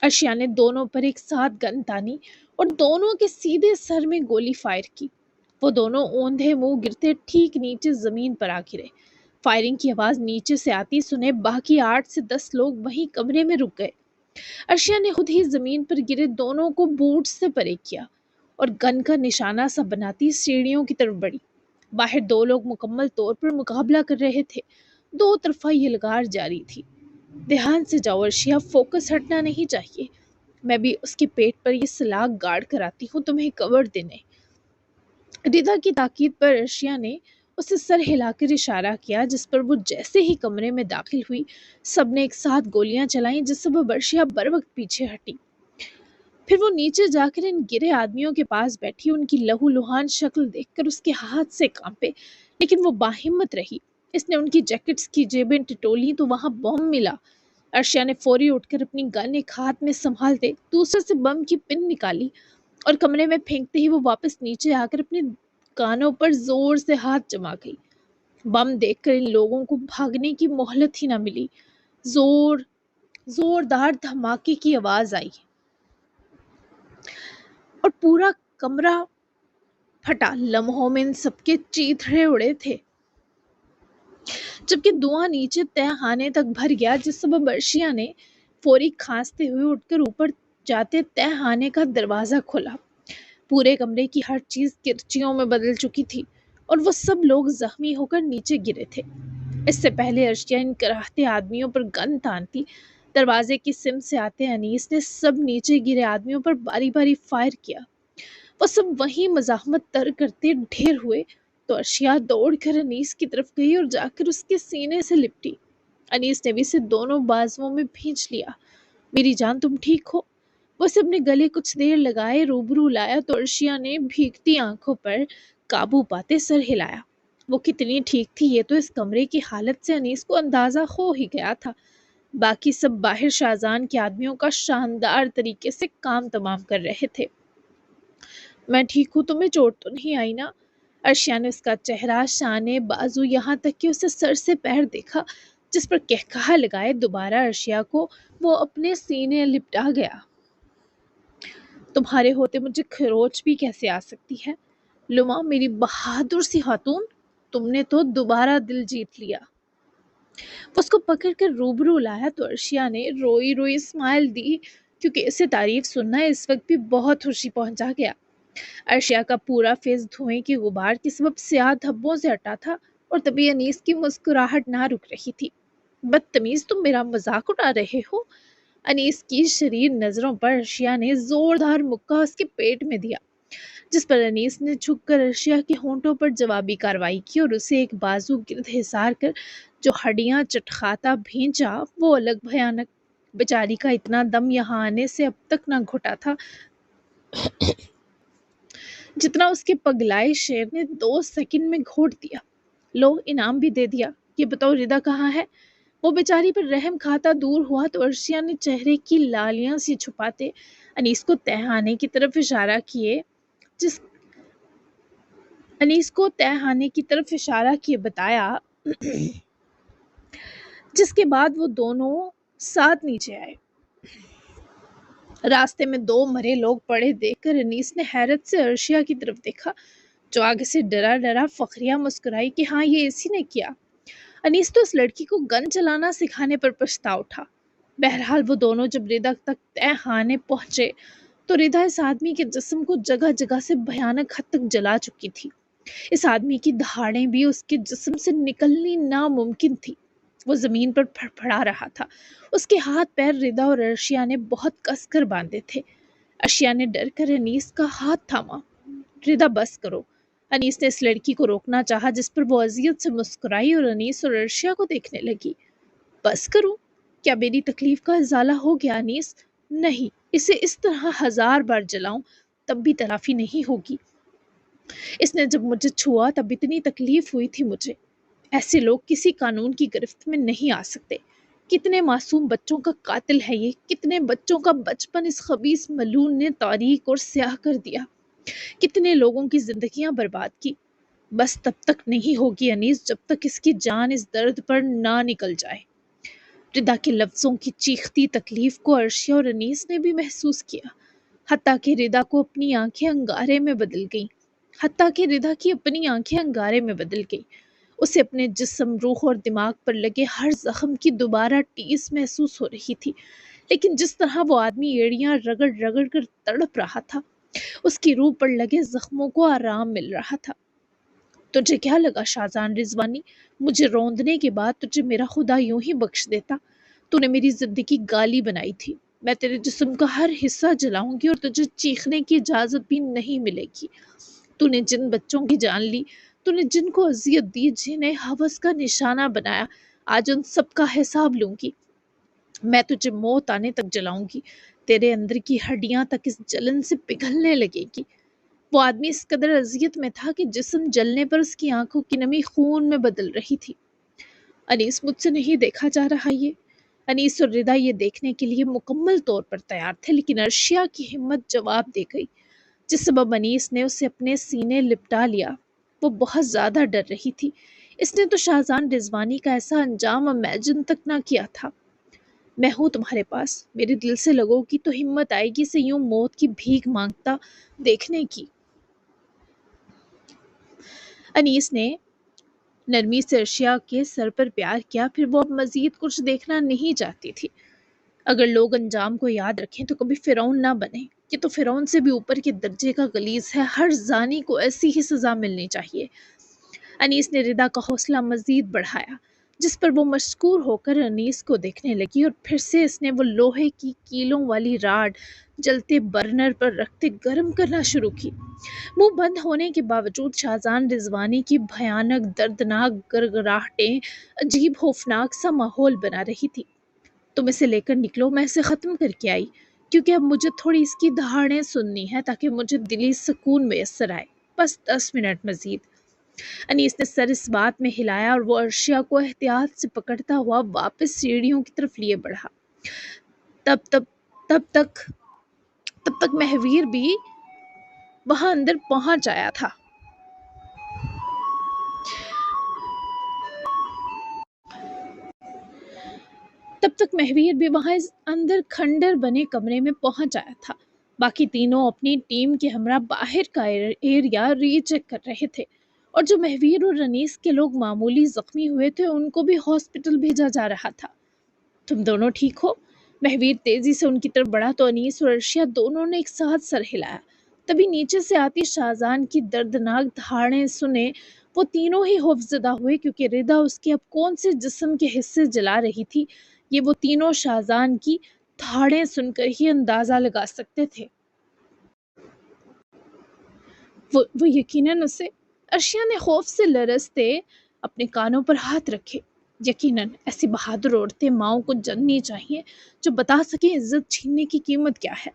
अर्शिया ने दोनों पर एक साथ गन तानी और दोनों के सीधे सर में गोली फायर की। वो दोनों औंधे मुंह गिरते ठीक नीचे जमीन पर आ गिरे। फायरिंग की आवाज नीचे से आती सुने बाकी 8 से 10 लोग वहीं कमरे में रुक गए। अर्शिया ने खुद ही जमीन पर गिरे दोनों को बूट से परे किया और गन का निशाना सा बनाती सीढ़ियों की तरफ बढ़ी। बाहर 2 लोग मुकम्मल तौर पर मुकाबला कर रहे थे। दो तरफा यलगार जारी थी। ध्यान से जाओ अर्शिया, फोकस हटना नहीं चाहिए। मैं भी उसके पेट पर ये सलाख गाड़ कर आती हूँ तुम्हें कवर देने। रिदा की ताकीद पर अर्शिया ने उसे सर हिलाकर इशारा किया, जिस पर वो जैसे ही कमरे में दाखिल हुई, सबने एक साथ गोलियां चलाईं, जिससे वो अर्शिया बर वक्त पीछे हटी। फिर वो नीचे जाकर इन गिरे आदमियों के पास बैठी। उनकी लहूलुहान शक्ल देखकर उसके हाथ से कांपे, लेकिन वो बाहिम्मत रही। इसने उनकी जैकेट्स की जेबें टिटोली तो वहां बम मिला। अर्शिया ने फौरी उठकर अपनी गन एक हाथ में संभालते दूसरे से बम की पिन निकाली और कमरे में फेंकते ही वो वापस नीचे आकर अपने कानों पर जोर से हाथ जमा गई। बम देखकर इन लोगों को भागने की मोहलत ही ना मिली। जोरदार धमाके की आवाज आई और पूरा कमरा फटा। लम्हों में इन सबके चीथड़े उड़े थे, जबकि धुआं नीचे तहखाने तक भर गया, जिस सबब अर्शिया ने फौरी खांसते हुए उठकर ऊपर जाते तहखाने का दरवाजा खोला। पूरे कमरे की हर चीज किरचियों में बदल चुकी थी और वो सब लोग जख्मी होकर नीचे गिरे थे। इससे पहले अर्शिया इन कराहते आदमियों पर गन तानती, दरवाजे की सिम से आते अनीस ने सब नीचे गिरे आदमियों पर बारी बारी फायर किया। وہ سب وہیں مزاحمت تر کرتے ڈھیر ہوئے تو ارشیا دوڑ کر انیس کی طرف گئی اور جا کر اس کے سینے سے لپٹی۔ انیس نے بھی اسے دونوں بازوؤں میں بھینچ لیا۔ میری جان، تم ٹھیک ہو؟ وہ اسے اپنے گلے کچھ دیر لگائے روبرو لایا تو ارشیا نے بھیگتی آنکھوں پر قابو پاتے سر ہلایا۔ وہ کتنی ٹھیک تھی یہ تو اس کمرے کی حالت سے انیس کو اندازہ ہو ہی گیا تھا۔ باقی سب باہر شاہزان کے آدمیوں کا شاندار طریقے سے کام تمام کر رہے تھے۔ میں ٹھیک ہوں، تمہیں چوٹ تو نہیں آئی نا؟ ارشیا نے اس کا چہرہ، شانے، بازو، یہاں تک کہ اسے سر سے پیر دیکھا، جس پر کہکہا لگائے دوبارہ ارشیا کو وہ اپنے سینے لپٹا گیا۔ تمہارے ہوتے مجھے کھروچ بھی کیسے آ سکتی ہے؟ لما، میری بہادر سی خاتون، تم نے تو دوبارہ دل جیت لیا۔ وہ اس کو پکڑ کر روبرو لایا تو ارشیا نے روئی روئی اسمائل دی، کیونکہ اسے تعریف سننا اس وقت بھی بہت خوشی پہنچا گیا۔ ارشیا کا پورا فیس دھوئیں کے غبار کے سبب سیاہ دھبوں سے ہٹا تھا اور تبھی انیس کی مسکراہٹ نہ رک رہی تھی۔ بدتمیز، تم میرا مذاق اڑا رہے ہو؟ انیس کی شریر نظروں پر ارشیا نے زوردار مکہ اس کے پیٹ میں دیا، جس پر انیس نے جھک کر ارشیا کے ہونٹوں پر جوابی کارروائی کی اور اسے ایک بازو گرد حصار کر جو ہڈیاں چٹخاتا بھینچا وہ الگ بھیانک۔ بیچاری کا اتنا دم یہاں آنے سے اب تک نہ گھٹا تھا جتنا اس کے پگلائے شیر نے 2 سیکنڈ میں گھوٹ دیا۔ لو، انعام بھی دے دیا، یہ بتاؤ ردا کہاں ہے؟ وہ بیچاری پر رحم کھاتا دور ہوا تو ارشیا نے چہرے کی لالیاں سی چھپاتے انیس کو تہانے کی طرف اشارہ کیے بتایا، جس کے بعد وہ دونوں ساتھ نیچے آئے۔ راستے میں 2 مرے لوگ پڑے دیکھ کر انیس نے حیرت سے ارشیا کی طرف دیکھا، جو آگے سے ڈرا ڈرا فخریہ مسکرائی کہ ہاں، یہ اسی نے کیا۔ انیس تو اس لڑکی کو گن چلانا سکھانے پر پچھتا اٹھا۔ بہرحال وہ دونوں جب ردا تک تہ خانے پہنچے تو ردا اس آدمی کے جسم کو جگہ جگہ سے بھیانک حد تک جلا چکی تھی۔ اس آدمی کی دہاڑیں بھی اس کے جسم سے نکلنی ناممکن تھی۔ وہ زمین پر پھڑپھڑا رہا تھا۔ اس کے ہاتھ پیر ردا اور ارشیا نے بہت کس کر باندھے تھے۔ ارشیا نے ڈر کر انیس کا ہاتھ تھاما۔ ردا، بس کرو۔ انیس نے اس لڑکی کو روکنا چاہا، جس پر وہ اذیت سے مسکرائی اور انیس اور ارشیا کو دیکھنے لگی۔ بس کروں؟ کیا میری تکلیف کا ازالہ ہو گیا انیس؟ نہیں، اسے اس طرح 1000 بار جلاؤں تب بھی تلافی نہیں ہوگی۔ اس نے جب مجھے چھوا تب اتنی تکلیف ہوئی تھی مجھے۔ ایسے لوگ کسی قانون کی گرفت میں نہیں آ سکتے۔ کتنے معصوم بچوں کا قاتل ہے یہ، کتنے بچوں کا بچپن اس خبیث ملعون نے تاریک اور سیاہ کر دیا، کتنے لوگوں کی زندگیاں برباد کی۔ بس تب تک نہیں ہوگی انیس جب تک اس کی جان اس درد پر نہ نکل جائے۔ ردا کے لفظوں کی چیختی تکلیف کو ارشیا اور انیس نے بھی محسوس کیا، حتیٰ کہ ردا کی اپنی آنکھیں انگارے میں بدل گئیں۔ اسے اپنے جسم، روح اور دماغ پر لگے ہر زخم کی دوبارہ ٹیس محسوس ہو رہی تھی، لیکن جس طرح وہ آدمی ایڑیاں رگڑ رگڑ کر تڑپ رہا تھا، اس کی روح پر لگے زخموں کو آرام مل رہا تھا۔ تجھے کیا لگا شاہزان رضوانی، مجھے روندنے کے بعد تجھے میرا خدا یوں ہی بخش دیتا؟ تو نے میری زندگی گالی بنائی تھی۔ میں تیرے جسم کا ہر حصہ جلاؤں گی اور تجھے چیخنے کی اجازت بھی نہیں ملے گی۔ تو نے جن بچوں کی جان لی، تو نے جن کو اذیت دی، جنہیں ہوس کا نشانہ بنایا، آج ان سب کا حساب لوں گی۔ میں تجھے موت آنے تک جلاؤں گی، تیرے اندر کی ہڈیاں تک اس جلن سے پگھلنے لگے گی۔ وہ آدمی اس قدر اذیت میں تھا کہ جسم جلنے پر اس کی آنکھوں کی نمی خون میں بدل رہی تھی۔ انیس، مجھ سے نہیں دیکھا جا رہا یہ۔ انیس اور ردا یہ دیکھنے کے لیے مکمل طور پر تیار تھے، لیکن ارشیا کی ہمت جواب دے گئی، جس سبب انیس نے اسے اپنے سینے لپٹا لیا۔ وہ بہت زیادہ ڈر رہی تھی۔ اس نے تو شاہزان رضوانی کا ایسا انجام امیجن تک نہ کیا تھا۔ میں ہوں تمہارے پاس، میرے دل سے لگو گی تو ہمت آئے گی اسے یوں موت کی بھیک مانگتا دیکھنے کی۔ انیس نے نرمی سے ارشیا کے سر پر پیار کیا، پھر وہ اب مزید کچھ دیکھنا نہیں چاہتی تھی۔ اگر لوگ انجام کو یاد رکھیں تو کبھی فرعون نہ بنے۔ یہ تو فرعون سے بھی اوپر کے درجے کا غلیظ ہے، ہر زانی کو ایسی ہی سزا ملنی چاہیے۔ انیس نے ردا کا حوصلہ مزید بڑھایا، जिस पर वो मशकूर होकर अनीस को देखने लगी और फिर से इसने वो लोहे की कीलों वाली राड जलते बर्नर पर रखते गर्म करना शुरू की। मुंह बंद होने के बावजूद शाहजान रिजवानी की भयानक दर्दनाक गड़गड़ाहटें अजीब खौफनाक सा माहौल बना रही थी। तुम इसे लेकर निकलो, मैं इसे ख़त्म करके आई, क्योंकि अब मुझे थोड़ी इसकी दहाड़ें सुननी है ताकि मुझे दिली सुकून मैसर आए। बस 10 मिनट मजीद। अनीस ने सर इस बात में हिलाया और वो अर्शिया को एहतियात से पकड़ता हुआ वापस सीढ़ियों की तरफ लिए बढ़ा। तब तब तब तक तब तक महवीर भी वहां अंदर पहुंच आया था। तब तक महवीर भी वहां इस अंदर खंडर बने कमरे में पहुंच आया था। बाकी तीनों अपनी टीम के हमरा बाहर का एरिया रीचेक कर रहे थे, और जो महवीर और रनीस के लोग मामूली जख्मी हुए थे उनको भी हॉस्पिटल भेजा जा रहा था। तुम दोनों ठीक हो? महवीर तेजी से उनकी तरफ बढ़ा तो अनीस और अर्शिया दोनों ने एक साथ सर हिलाया। तभी नीचे से आती शाहजान की दर्दनाक दहाड़ें सुने वो तीनों ही खौफजदा हुए, क्योंकि रिदा उसके अब कौन से जिस्म के हिस्से जला रही थी ये वो तीनों शाहजान की दहाड़ें सुनकर ही अंदाजा लगा सकते थे। वो यकीनन उसे। अर्शिया ने खौफ से लरजते अपने कानों पर हाथ रखे। यकीनन ऐसी बहादुर औरतें माओं को जाननी चाहिए जो बता सके इज्जत छीनने की कीमत क्या है।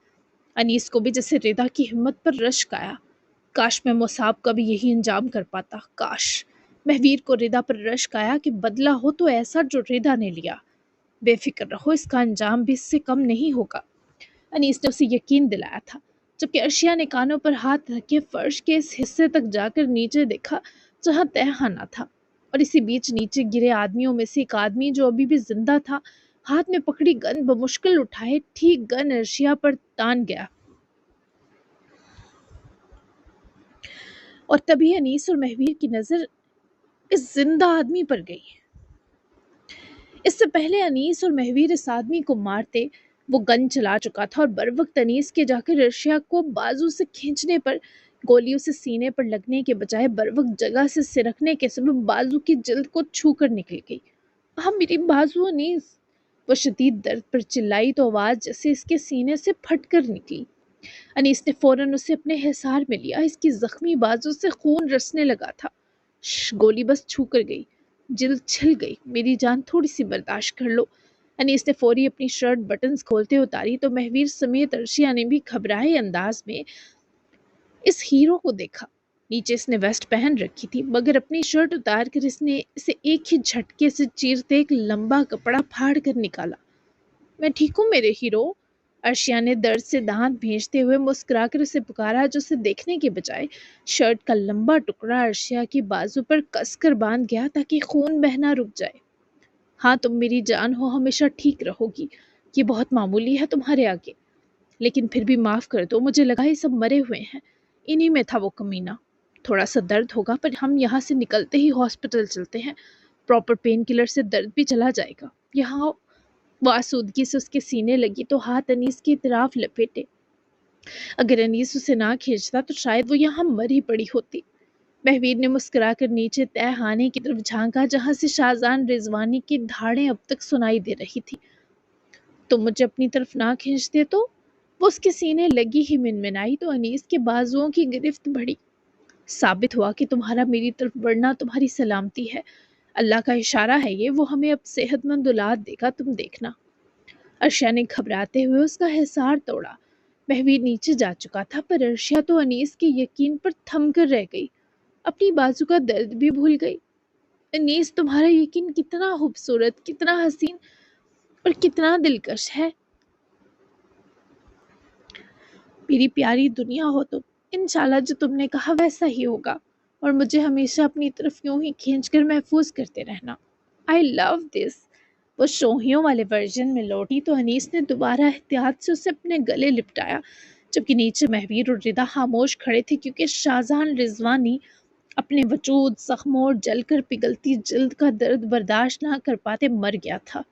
अनीस को भी जैसे रिदा की हिम्मत पर रश्क आया। काश मैं मुसाब का भी यही अंजाम कर पाता। काश। महवीर को रिदा पर रश्क आया कि बदला हो तो ऐसा जो रिदा ने लिया। बेफिक्र रहो, इसका अंजाम भी इससे कम नहीं होगा। अनीस ने उसे यकीन दिलाया था, जबकि अर्शिया ने कानों पर हाथ रखे फर्श के इस हिस्से तक जाकर नीचे देखा जहां तहखाना था, और इसी बीच नीचे गिरे आदमियों में से एक आदमी जो अभी भी जिंदा था, हाथ में पकड़ी गन बमुश्किल उठाए ठीक गन अर्शिया पर तान गया। और तभी अनीस और महवीर की नजर इस जिंदा आदमी पर गई। इससे पहले अनीस और महवीर इस आदमी को मारते वो गन चला चुका था, और बर वक्त अनीस के जाकर अर्शिया को बाजू से खींचने पर गोली उसे सीने पर लगने के बजाय बर वक्त जगह से सिरकने के सबब बाजू की जल्द को छू कर निकल गई। हाँ, मेरी बाजू अनीस! वो शदीद दर्द पर चिल्लाई तो आवाज जैसे इसके सीने से फट कर निकली। अनीस ने फौरन उसे अपने हिसार में लिया। इसकी जख्मी बाजू से खून रसने लगा था। गोली बस छू कर गई, जिल्द छिल गई। मेरी जान, थोड़ी सी बर्दाश्त कर लो। अनीस ने फौरी अपनी शर्ट बटन्स खोलते उतारी तो महवीर समेत अर्शिया ने भी घबराए अंदाज में इस हीरो को देखा। नीचे इसने वेस्ट पहन रखी थी, मगर अपनी शर्ट उतार कर इसने इसे एक ही झटके से चीरते एक लंबा कपड़ा फाड़ कर निकाला। मैं ठीक हूँ मेरे हीरो, अर्शिया ने दर्द से दांत भींचते हुए मुस्कुराकर उसे पुकारा, जो उसे देखने के बजाय शर्ट का लंबा टुकड़ा अर्शिया की बाजू पर कसकर बांध गया ताकि खून बहना रुक जाए। हाँ, तुम मेरी जान हो, हमेशा ठीक रहोगी। ये बहुत मामूली है तुम्हारे आगे, लेकिन फिर भी माफ कर दो, मुझे लगा ये सब मरे हुए हैं। इन्हीं में था वो कमीना। थोड़ा सा दर्द होगा, पर हम यहाँ से निकलते ही हॉस्पिटल चलते हैं। प्रॉपर पेन किलर से दर्द भी चला जाएगा। यहाँ वो आसूदगी से उसके सीने लगी तो हाथ अनीस की तरफ लपेटे। अगर अनीस उसे ना खींचता तो शायद वो यहाँ मरी पड़ी होती। महवीर ने मुस्कुराकर नीचे तहखाने की तरफ झांका, जहां से शाहजान रिजवानी की धाड़ें अब तक सुनाई दे रही थी। तुम मुझे अपनी तरफ ना खींचते तो? वो उसके सीने लगी ही मिनमिनाई तो अनीस के बाजुओं की गिरफ्त बढ़ी। साबित हुआ कि तुम्हारा मेरी तरफ बढ़ना तुम्हारी सलामती है। अल्लाह का इशारा है ये, वो हमें अब सेहतमंद औलाद देगा, तुम देखना। अर्शिया ने घबराते हुए उसका हिसार तोड़ा। महवीर नीचे जा चुका था, पर अर्शिया तो अनीस के यकीन पर थम कर रह गई। अपनी बाजू का दर्द भी भूल गई। अनीस, तुम्हारा यकीन कितना खूबसूरत, कितना हसीन और कितना दिलकश है। मेरी प्यारी दुनिया हो तुम। इंशाल्लाह जो तुमने कहा वैसा ही होगा, और मुझे हमेशा अपनी तरफ यूं ही खींचकर महफूज करते रहना। I love this. वो शोहियों वाले वर्जन में लौटी तो अनीस ने दोबारा एहतियात से उसे अपने गले लिपटाया, जबकि नीचे महवीर और रिदा खामोश खड़े थे, क्योंकि शाहजहान रिजवानी अपने वजूद, जख्मों और जलकर पिघलती जल्द का दर्द बर्दाश्त ना कर पाते मर गया था।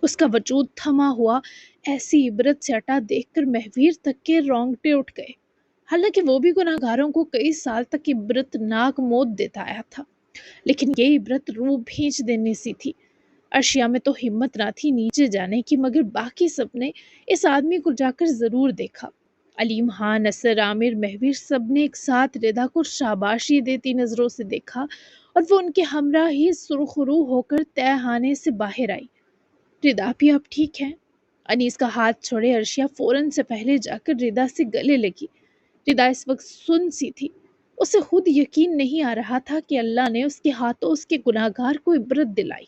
उसका वजूद थमा हुआ ऐसी इबरत से अटा देखकर महवीर तक के रोंगटे उठ गए। हालांकि वो भी गुनाहगारों को कई साल तक इबरतनाक मौत देता आया था, لیکن یہ عبرت روح بھیج دینے سی تھی۔ ارشیا میں تو ہمت نہ تھی نیچے جانے کی، مگر باقی سب نے اس آدمی کو جا کر ضرور دیکھا۔ علیم خان، نصر، عامر، مہویر سب نے ایک ساتھ ردا کو شاباشی دیتی نظروں سے دیکھا، اور وہ ان کے ہمراہ ہی سرخ رو ہو کر تہہ خانے سے باہر آئی۔ ردا بھی اب ٹھیک ہے؟ انیس کا ہاتھ چھوڑے ارشیا فوراً سے پہلے جا کر ردا سے گلے لگی۔ ردا اس وقت سن سی تھی۔ اسے خود یقین نہیں آ رہا تھا کہ اللہ نے اس کے ہاتھوں اس کے گناہگار کو عبرت دلائی۔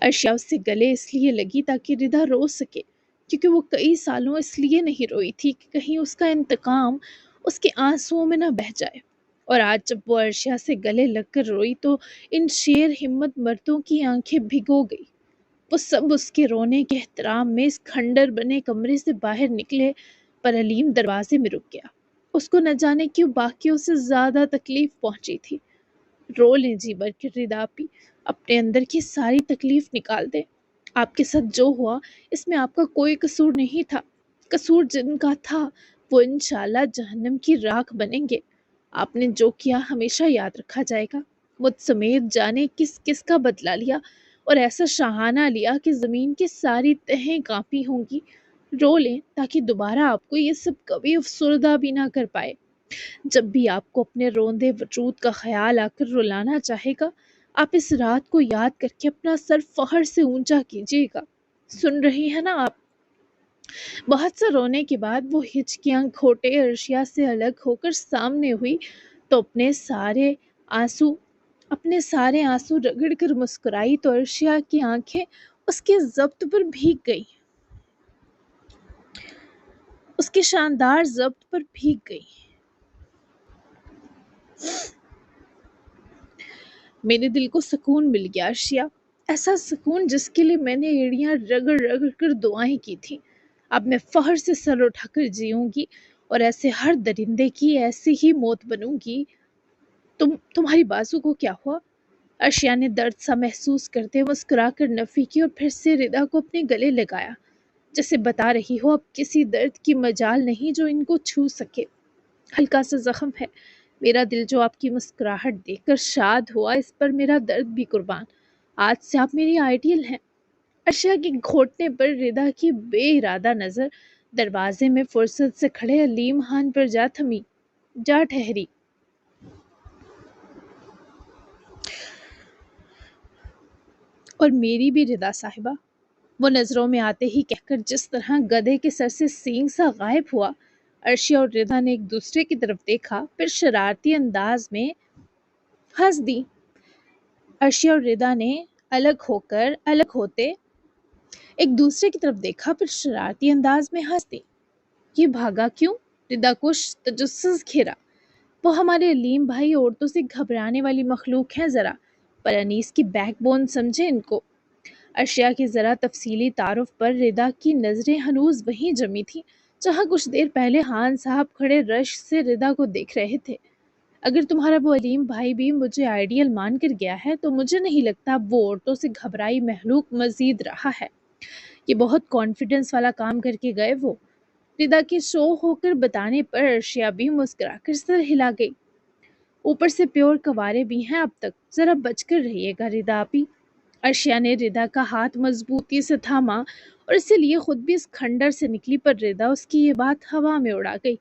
ارشیا اس سے گلے اس لیے لگی تاکہ ردا رو سکے، کیونکہ وہ کئی سالوں اس لیے نہیں روئی تھی کہ کہیں اس کا انتقام اس کے آنسوؤں میں نہ بہہ جائے۔ اور آج جب وہ ارشیا سے گلے لگ کر روئی تو ان شیر ہمت مردوں کی آنکھیں بھگو گئی۔ وہ سب اس کے رونے کے احترام میں اس کھنڈر بنے کمرے سے باہر نکلے، پر علیم دروازے میں رک گیا۔ اس کو نہ جانے کیوں باقیوں سے زیادہ تکلیف پہنچی تھی۔ رو لیں جی بھر کے ردا پی، اپنے اندر کی ساری تکلیف نکال دیں۔ آپ کے ساتھ جو ہوا اس میں آپ کا کوئی قصور نہیں تھا۔ قصور جن کا تھا وہ انشاءاللہ جہنم کی راکھ بنیں گے۔ آپ نے جو کیا ہمیشہ یاد رکھا جائے گا۔ مجھ سمیت جانے کس کس کا بدلہ لیا، اور ایسا شاہانہ لیا کہ زمین کی ساری تہیں کانپی ہوں گی۔ رو لیں تاکہ دوبارہ آپ کو یہ سب کبھی افسردہ بھی نہ کر پائے۔ جب بھی آپ کو اپنے روندے وجود کا خیال آ کر رلانا چاہے گا، آپ اس رات کو یاد کر کے اپنا سر فخر سے اونچا کیجیے گا۔ سن رہی ہیں نا آپ؟ بہت سا رونے کے بعد وہ ہچکیاں کھوٹے ارشیا سے الگ ہو کر سامنے ہوئی تو اپنے سارے آنسو رگڑ کر مسکرائی تو ارشیا کی آنکھیں اس کے ضبط پر بھیگ گئی، اس کے شاندار ضبط پر بھیگ گئی۔ میرے دل کو سکون مل گیا ارشیا، ایسا سکون جس کے لیے میں نے ایڑیاں رگڑ رگڑ کر دعائیں کی تھیں۔ اب میں فخر سے سر اٹھا کر جیوں گی، اور ایسے ہر درندے کی ایسی ہی موت بنوں گی۔ تمہاری بازو کو کیا ہوا؟ ارشیا نے درد سا محسوس کرتے مسکرا کر نفی کی اور پھر سے ردا کو اپنے گلے لگایا، جیسے بتا رہی ہو اب کسی درد کی مجال نہیں جو ان کو چھو سکے۔ ہلکا سا زخم ہے، میرا دل جو آپ کی مسکراہٹ دیکھ کر شاد ہوا، اس پر میرا درد بھی قربان۔ آج سے آپ میری آئیڈیل ہیں۔ ارشیا کے گھوٹنے پر ردا کی بے ارادہ نظر دروازے میں فرصت سے کھڑے علیم خان پر جا ٹھہری۔ اور میری بھی ردا صاحبہ، وہ نظروں میں آتے ہی کہہ کر جس طرح گدھے کے سر سے سینگ سا غائب ہوا۔ ارشیا اور ردا نے ایک دوسرے کی طرف دیکھا، پھر شرارتی انداز میں ہنس دی۔ ارشیا اور ردا نے الگ ہوتے ایک دوسرے کی طرف دیکھا، پھر شرارتی انداز میں ہنس دی۔ یہ بھاگا کیوں؟ ردا کو تجسس گھیرا۔ وہ ہمارے علیم بھائی عورتوں سے گھبرانے والی مخلوق ہیں ذرا، پر انیس کی بیک بون سمجھے ان کو۔ ارشیا کے ذرا تفصیلی تعارف پر ردا کی نظریں ہنوز وہیں جمی تھیں جہاں کچھ دیر پہلے خان صاحب کھڑے رشک سے ردا کو دیکھ رہے تھے۔ اگر تمہارا وہ علیم بھائی بھی مجھے آئیڈیل مان کر گیا ہے تو مجھے نہیں لگتا وہ عورتوں سے گھبرائی مخلوق مزید رہا ہے۔ یہ بہت کانفیڈنس والا کام کر کے گئے وہ۔ ردا کے شو ہو کر بتانے پر ارشیا بھی مسکرا کر سر ہلا گئی۔ اوپر سے پیور کوارے بھی ہیں اب تک، ذرا بچ کر رہیے گا ردا آپی۔ ارشیا نے ردا کا ہاتھ مضبوطی سے تھاما اور اسی لیے خود بھی اس کھنڈر سے نکلی، پر ردا اس کی یہ بات ہوا میں اڑا گئی۔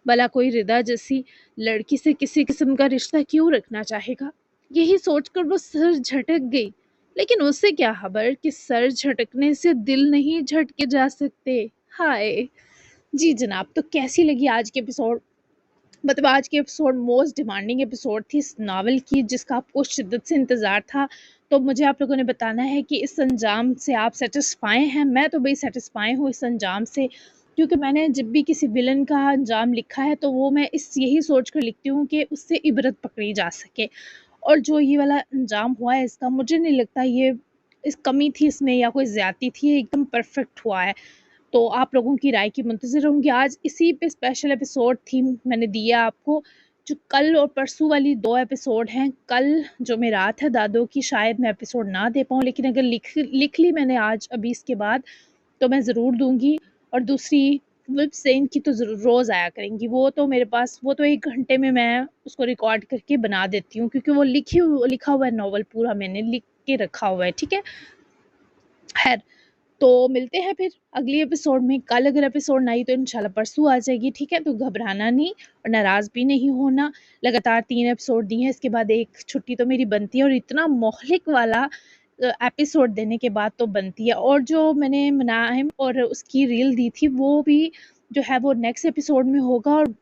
بھلا کوئی ردا جیسی لڑکی سے کسی قسم کا رشتہ کیوں رکھنا چاہے گا؟ یہی سوچ کر وہ سر جھٹک گئی، لیکن اسے کیا خبر کہ سر جھٹکنے سے دل نہیں جھٹکے جا سکتے۔ ہائے جی جناب، تو کیسی لگی آج کے ایپیسوڈ؟ مطلب آج کے ایپیسوڈ موسٹ ڈیمانڈنگ ایپیسوڈ تھی اس ناول کی، جس کا آپ کو شدت سے انتظار تھا۔ تو مجھے آپ لوگوں نے بتانا ہے کہ اس انجام سے آپ سیٹسفائی ہیں۔ میں تو بھئی سیٹسفائی ہوں اس انجام سے، کیونکہ میں نے جب بھی کسی ویلن کا انجام لکھا ہے تو وہ میں یہی سوچ کر لکھتی ہوں کہ اس سے عبرت پکڑی جا سکے، اور جو یہ والا انجام ہوا ہے اس کا، مجھے نہیں لگتا یہ اس کمی تھی اس میں یا کوئی زیادتی تھی، یہ ایک دم پرفیکٹ ہوا ہے۔ تو آپ لوگوں کی رائے کی منتظر رہوں گی۔ آج اسی پہ اسپیشل ایپیسوڈ تھی میں نے دیا آپ کو، جو کل اور پرسوں والی 2 ایپیسوڈ ہیں۔ کل جو میں رات ہے دادوں کی، شاید میں ایپیسوڈ نہ دے پاؤں، لیکن اگر لکھ لی میں نے آج ابھی اس کے بعد تو میں ضرور دوں گی۔ اور دوسری विप सेन की तो रोज़ आया करेंगी, वो तो मेरे पास, वो तो 1 घंटे में मैं उसको रिकॉर्ड करके बना देती हूँ, क्योंकि वो लिखा हुआ है नॉवल, पूरा मैंने लिख के रखा हुआ है, ठीक है? खैर, तो मिलते हैं फिर अगली एपिसोड में। कल अगर एपिसोड नहीं तो इंशाल्लाह परसों आ जाएगी, ठीक है? तो घबराना नहीं और नाराज़ भी नहीं होना। लगातार 3 एपिसोड दिए हैं, इसके बाद एक छुट्टी तो मेरी बनती है, और इतना मोहलिक वाला एपिसोड देने के बाद तो बनती है। और जो मैंने मुनाहिम और उसकी रील दी थी, वो भी जो है वो नेक्स्ट एपिसोड में होगा, और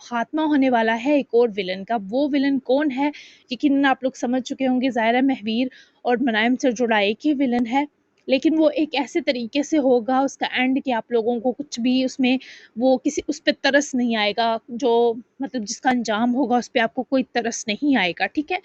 खात्मा होने वाला है एक और विलन का। वो विलन कौन है यकीनन आप लोग समझ चुके होंगे, ज़ाहिरा महवीर और मुनाहिम से जुड़ा एक ही विलन है, लेकिन वो एक ऐसे तरीके से होगा उसका एंड कि आप लोगों को कुछ भी उसमें वो किसी उस पे तरस नहीं आएगा, जो मतलब जिसका अंजाम होगा उस पे आपको कोई तरस नहीं आएगा, ठीक है?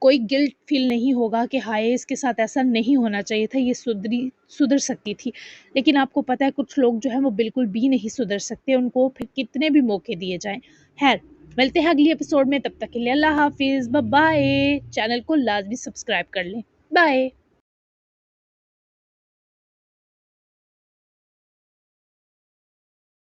कोई गिल्ट फील नहीं होगा कि हाय इसके साथ ऐसा नहीं होना चाहिए था, ये सुधर सकती थी। लेकिन आपको पता है कुछ लोग जो हैं वो बिल्कुल भी नहीं सुधर सकते, उनको फिर कितने भी मौके दिए जाएं। खैर, मिलते हैं अगली एपिसोड में, तब तक के लिए अल्लाह हाफिज़, बाय बाय। चैनल को लाजमी सब्सक्राइब कर लें। बाय।